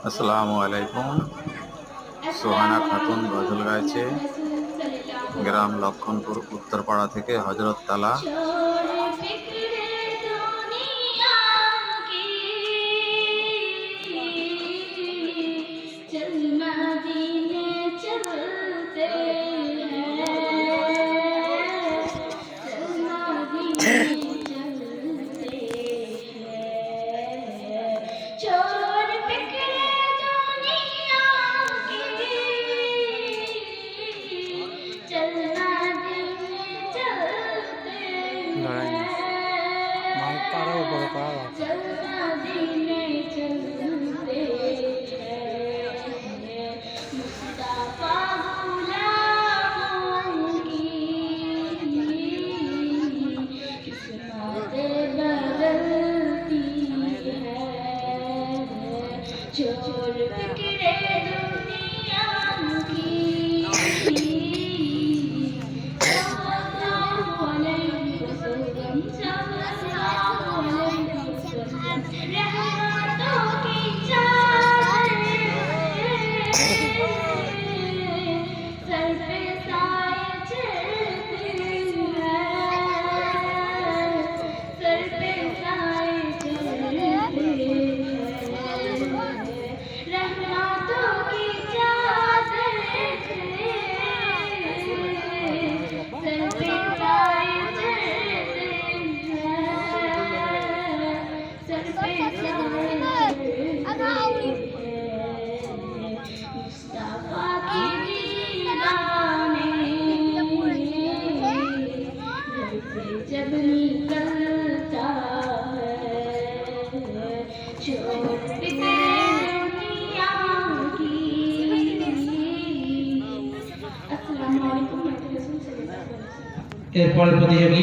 আসসালামু আলাইকুম। সোহানা খাতুন গজল গাইছে, গ্রাম লক্ষণপুর উত্তরপাড়া থেকে হজরত তালা। লড়াই না মাইক তারা উপরে করা আছে। चोर फिक्रे दुनिया की जब निकलता है चोर फिक्रे दुनिया की। अस्सलामु अलैकुम। এরপরে প্রতিযোগী